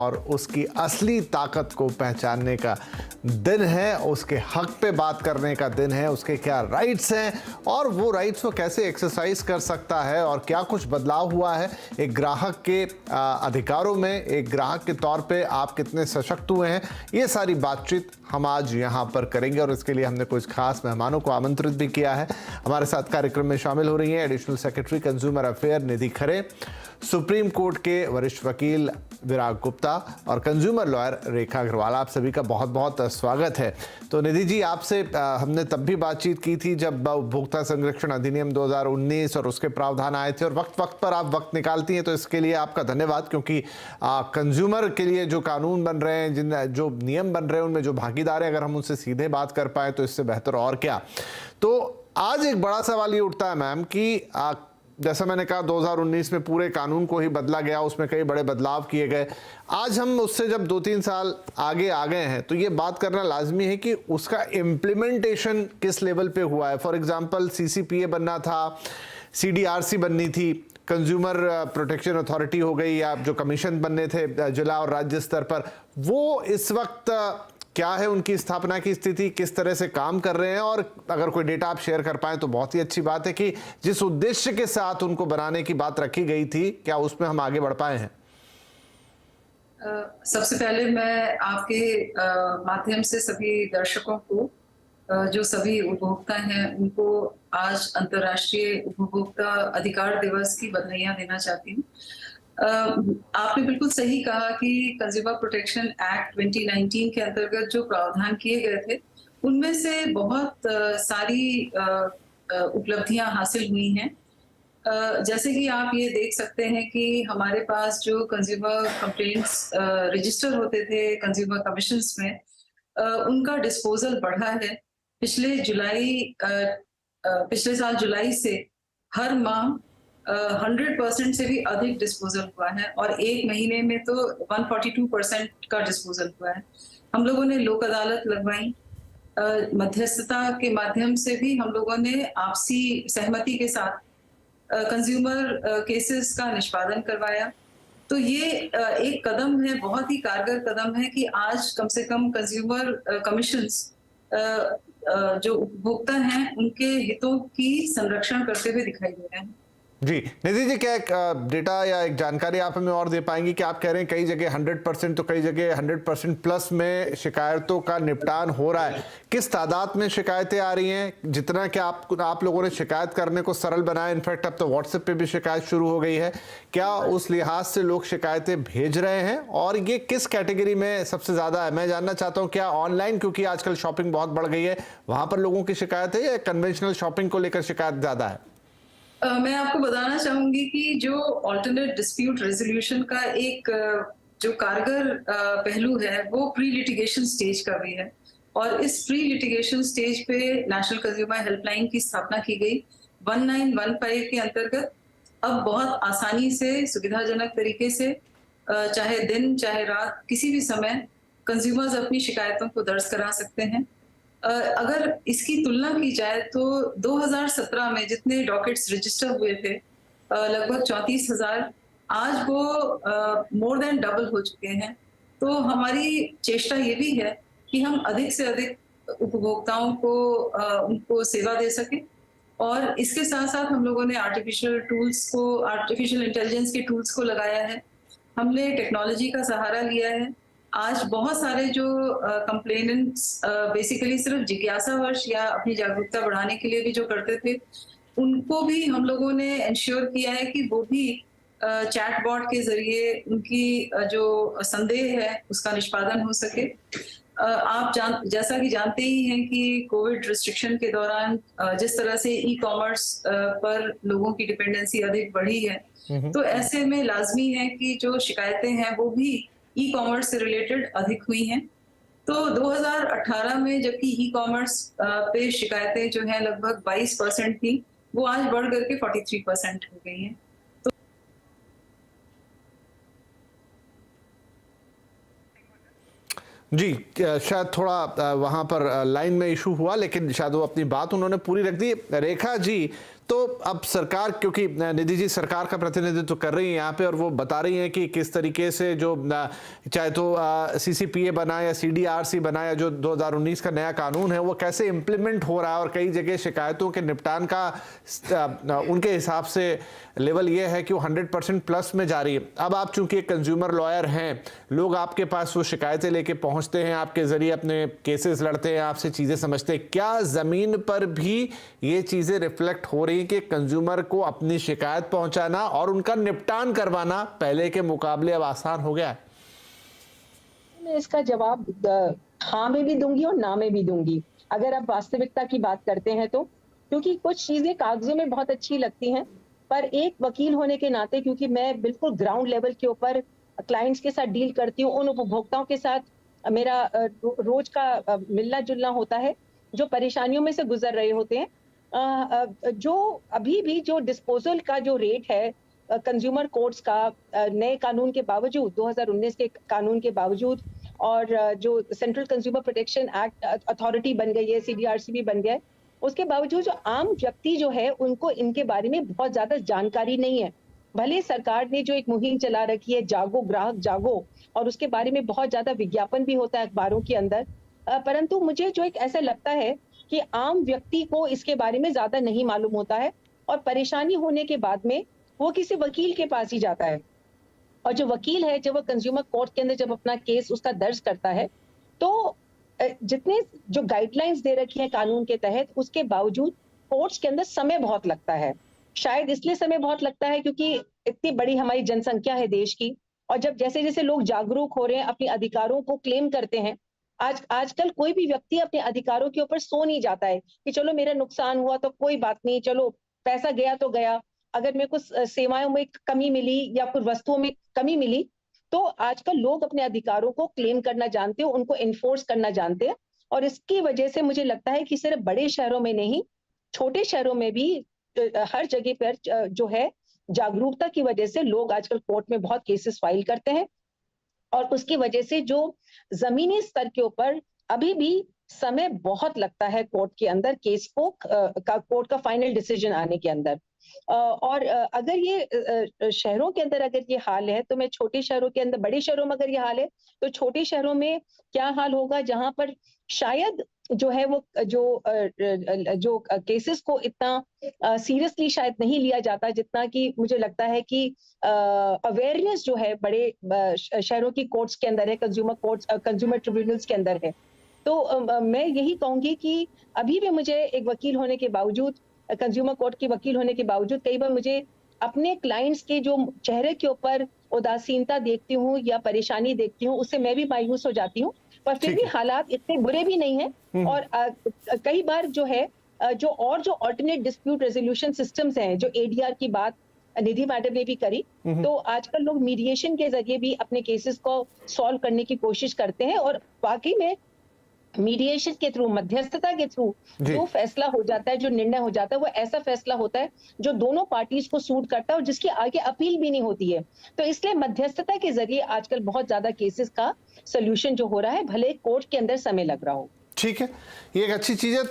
और उसकी असली ताकत को पहचानने का दिन है, उसके हक पे बात करने का दिन है, उसके क्या राइट्स हैं और वो राइट्स वो कैसे एक्सरसाइज कर सकता है और क्या कुछ बदलाव हुआ है एक ग्राहक के अधिकारों में, एक ग्राहक के तौर पे आप कितने सशक्त हुए हैं, ये सारी बातचीत हम आज यहाँ पर करेंगे। और इसके लिए हमने कुछ खास मेहमानों को आमंत्रित भी किया है। हमारे साथ कार्यक्रम में शामिल हो रही हैं एडिशनल सेक्रेटरी कंज्यूमर अफेयर निधि खरे, सुप्रीम कोर्ट के वरिष्ठ वकील विराग गुप्ता और कंज्यूमर लॉयर रेखा अग्रवाल। आप सभी का बहुत बहुत स्वागत है। तो निधि जी, आपसे हमने तब भी बातचीत की थी जब उपभोक्ता संरक्षण अधिनियम 2019 और उसके प्रावधान आए थे, और वक्त वक्त पर आप वक्त निकालती हैं, तो इसके लिए आपका धन्यवाद। क्योंकि कंज्यूमर के लिए जो कानून बन रहे हैं, जिन जो नियम बन रहे हैं, उनमें जो भागीदार हैं, अगर हम उनसे सीधे बात कर पाए तो इससे बेहतर और क्या। तो आज एक बड़ा सवाल ये उठता है मैम कि जैसा मैंने कहा 2019 में पूरे कानून को ही बदला गया, उसमें कई बड़े बदलाव किए गए। आज हम उससे जब 2-3 साल आगे आ गए हैं तो ये बात करना लाजमी है कि उसका इम्प्लीमेंटेशन किस लेवल पे हुआ है। फॉर एग्जांपल CCPA बनना था, CDRC बननी थी, कंज्यूमर प्रोटेक्शन अथॉरिटी हो गई, या जो कमीशन बनने थे जिला और राज्य स्तर पर, वो इस वक्त क्या है उनकी स्थापना की स्थिति, किस तरह से काम कर रहे हैं, और अगर कोई डेटा आप शेयर कर पाएं तो बहुत ही अच्छी बात है कि जिस उद्देश्य के साथ उनको बनाने की बात रखी गई थी, क्या उसमें हम आगे बढ़ पाए हैं? सबसे पहले मैं आपके माध्यम से सभी दर्शकों को, जो सभी उपभोक्ता हैं, उनको आज अंतर्राष्ट्रीय उपभोक्ता अधिकार दिवस की बधाइयां देना चाहती हूँ। आपने बिल्कुल सही कहा कि कंज्यूमर प्रोटेक्शन एक्ट 2019 के अंतर्गत जो प्रावधान किए गए थे, उनमें से बहुत सारी उपलब्धियां हासिल हुई हैं। जैसे कि आप ये देख सकते हैं कि हमारे पास जो कंज्यूमर कंप्लेंट्स रजिस्टर होते थे कंज्यूमर कमीशंस में, उनका डिस्पोजल बढ़ा है। पिछले साल जुलाई से हर माह 100% से भी अधिक डिस्पोजल हुआ है, और एक महीने में तो 142% का डिस्पोजल हुआ है। हम लोगों ने लोक अदालत लगवाई, मध्यस्थता के माध्यम से भी हम लोगों ने आपसी सहमति के साथ कंज्यूमर केसेस का निष्पादन करवाया। तो ये एक कदम है, बहुत ही कारगर कदम है कि आज कम से कम कंज्यूमर कमीशंस जो उपभोक्ता हैं उनके हितों की संरक्षण करते हुए दिखाई दे रहे हैं। जी निधि जी, क्या एक डेटा या एक जानकारी आप हमें और दे पाएंगी कि आप कह रहे हैं कई जगह 100% तो कई जगह 100% प्लस में शिकायतों का निपटान हो रहा है। किस तादाद में शिकायतें आ रही हैं? जितना कि आप लोगों ने शिकायत करने को सरल बनाया, इनफैक्ट अब तो व्हाट्सएप पे भी शिकायत शुरू हो गई है, क्या उस लिहाज से लोग शिकायतें भेज रहे हैं? और ये किस कैटेगरी में सबसे ज्यादा है? मैं जानना चाहता हूँ, क्या ऑनलाइन, क्योंकि आजकल शॉपिंग बहुत बढ़ गई है, वहां पर लोगों की शिकायत है, या कन्वेंशनल शॉपिंग को लेकर शिकायत ज्यादा है? मैं आपको बताना चाहूंगी कि जो ऑल्टरनेट डिस्प्यूट रेजोल्यूशन का एक जो कारगर पहलू है, वो प्री लिटिगेशन स्टेज का भी है। और इस प्री लिटिगेशन स्टेज पे नेशनल कंज्यूमर हेल्पलाइन की स्थापना की गई 1915 के अंतर्गत। अब बहुत आसानी से, सुविधाजनक तरीके से, चाहे दिन चाहे रात, किसी भी समय कंज्यूमर्स अपनी शिकायतों को दर्ज करा सकते हैं। अगर इसकी तुलना की जाए तो 2017 में जितने डॉकेट्स रजिस्टर हुए थे, लगभग 34,000, आज वो मोर देन डबल हो चुके हैं। तो हमारी चेष्टा ये भी है कि हम अधिक से अधिक उपभोक्ताओं को उनको सेवा दे सकें। और इसके साथ साथ हम लोगों ने आर्टिफिशियल इंटेलिजेंस के टूल्स को लगाया है, हमने टेक्नोलॉजी का सहारा लिया है। आज बहुत सारे जो कंप्लेनेंट्स बेसिकली सिर्फ जिज्ञासावश या अपनी जागरूकता बढ़ाने के लिए भी जो करते थे, उनको भी हम लोगों ने इंश्योर किया है कि वो भी चैट बॉट के जरिए उनकी जो संदेह है उसका निष्पादन हो सके। जैसा कि जानते ही हैं कि कोविड रिस्ट्रिक्शन के दौरान जिस तरह से ई-कॉमर्स पर लोगों की डिपेंडेंसी अधिक बढ़ी है, तो ऐसे में लाजमी है कि जो शिकायतें हैं वो भी ई-कॉमर्स से रिलेटेड अधिक हुई हैं। तो 2018 में जबकि ई-कॉमर्स पे शिकायतें जो हैं लगभग 22% थी, वो आज बढ़ करके 43% हो गई हैं। जी, शायद थोड़ा वहाँ पर लाइन में इशू हुआ, लेकिन शायद वो अपनी बात उन्होंने पूरी रख दी। रेखा जी, तो अब सरकार, क्योंकि निधि जी सरकार का प्रतिनिधित्व कर रही है यहाँ पे और वो बता रही हैं कि किस तरीके से जो चाहे तो सीसीपीए बना या सीडीआरसी बना या जो 2019 का नया कानून है वो कैसे इम्प्लीमेंट हो रहा है, और कई जगह शिकायतों के निपटान का उनके हिसाब से लेवल ये है कि वो 100% प्लस में जा रही है। अब आप चूंकि एक कंज्यूमर लॉयर हैं, लोग आपके पास वो शिकायतें लेके पहुंचते हैं, आपके जरिए अपने केसेस लड़ते हैं, आपसे चीजें समझते हैं। क्या जमीन पर भी ये चीजें रिफ्लेक्ट हो रही कि कंज्यूमर को अपनी शिकायत पहुंचाना और उनका निपटान करवाना पहले के मुकाबले अब आसान हो गया है? मैं इसका जवाब हाँ में भी दूंगी और ना में भी दूंगी, अगर आप वास्तविकता की बात करते हैं तो। क्योंकि कुछ चीजें कागजों में बहुत अच्छी लगती हैं, पर एक वकील होने के नाते, क्योंकि मैं बिल्कुल ग्राउंड लेवल के ऊपर क्लाइंट्स के साथ डील करती हूँ, उन उपभोक्ताओं के साथ मेरा रोज का मिलना जुलना होता है जो परेशानियों में से गुजर रहे होते हैं। जो अभी भी जो डिस्पोजल का जो रेट है कंज्यूमर कोर्ट्स का, नए कानून के बावजूद, 2019 के कानून के बावजूद, और जो central consumer protection act authority बन गई है, सीडीआरसी भी बन गया है, उसके बावजूद जो आम व्यक्ति जो है उनको इनके बारे में बहुत ज्यादा जानकारी नहीं है। भले सरकार ने जो एक मुहिम चला रखी है जागो ग्राहक जागो, और उसके बारे में बहुत ज्यादा विज्ञापन भी होता है अखबारों के अंदर, परंतु मुझे जो एक ऐसा लगता है कि आम व्यक्ति को इसके बारे में ज्यादा नहीं मालूम होता है, और परेशानी होने के बाद में वो किसी वकील के पास ही जाता है। और जो वकील है, जब वो कंज्यूमर कोर्ट के अंदर जब अपना केस उसका दर्ज करता है, तो जितने जो गाइडलाइंस दे रखी है कानून के तहत, उसके बावजूद कोर्ट्स के अंदर समय बहुत लगता है। शायद इसलिए समय बहुत लगता है क्योंकि इतनी बड़ी हमारी जनसंख्या है देश की, और जब जैसे जैसे लोग जागरूक हो रहे हैं, अपने अधिकारों को क्लेम करते हैं, आजकल कोई भी व्यक्ति अपने अधिकारों के ऊपर सो नहीं जाता है कि चलो मेरा नुकसान हुआ तो कोई बात नहीं, चलो पैसा गया तो गया, अगर मेरे को सेवाओं में कमी मिली या कुछ वस्तुओं में कमी मिली, तो आजकल लोग अपने अधिकारों को क्लेम करना जानते हैं, उनको इन्फोर्स करना जानते हैं। और इसकी वजह से मुझे लगता है कि सिर्फ बड़े शहरों में नहीं, छोटे शहरों में भी हर जगह पर जो है जागरूकता की वजह से लोग आजकल कोर्ट में बहुत केसेस फाइल करते हैं, और उसकी वजह से जो जमीनी स्तर के ऊपर अभी भी समय बहुत लगता है कोर्ट के अंदर केस को कोर्ट का फाइनल डिसीजन आने के अंदर। और अगर ये शहरों के अंदर अगर ये हाल है, तो मैं छोटे शहरों के अंदर, बड़े शहरों में अगर ये हाल है, तो छोटे शहरों में क्या हाल होगा, जहां पर शायद जो है वो जो केसेस को इतना सीरियसली शायद नहीं लिया जाता, जितना कि मुझे लगता है कि अवेयरनेस जो है बड़े शहरों की कोर्ट्स के अंदर है, कंज्यूमर ट्रिब्यूनल्स के अंदर है। तो मैं यही कहूंगी कि अभी भी मुझे एक वकील होने के बावजूद, कंज्यूमर कोर्ट की वकील होने के बावजूद, कई बार मुझे अपने क्लाइंट्स के जो चेहरे के ऊपर उदासीनता देखती हूँ या परेशानी देखती हूँ, उससे मैं भी मायूस हो जाती हूँ। पर फिर भी हालात इतने बुरे भी नहीं हैं, और कई बार जो है जो ऑल्टरनेट डिस्प्यूट रेजोल्यूशन सिस्टम्स हैं, जो एडीआर की बात निधि मैडम ने भी करी, तो आजकल लोग मीडिएशन के जरिए भी अपने केसेस को सॉल्व करने की कोशिश करते हैं, और वाकई में मीडिएशन के थ्रू, मध्यस्थता के थ्रू जो फैसला हो जाता है, जो निर्णय हो जाता है, वो ऐसा फैसला होता है जो दोनों पार्टीज को सूट करता है और जिसकी आगे अपील भी नहीं होती है। तो इसलिए मध्यस्थता के जरिए आजकल बहुत ज्यादा केसेस का सोल्यूशन जो हो रहा है, भले कोर्ट के अंदर समय लग रहा हो। ठीक है, ये एक अच्छी चीज है। तो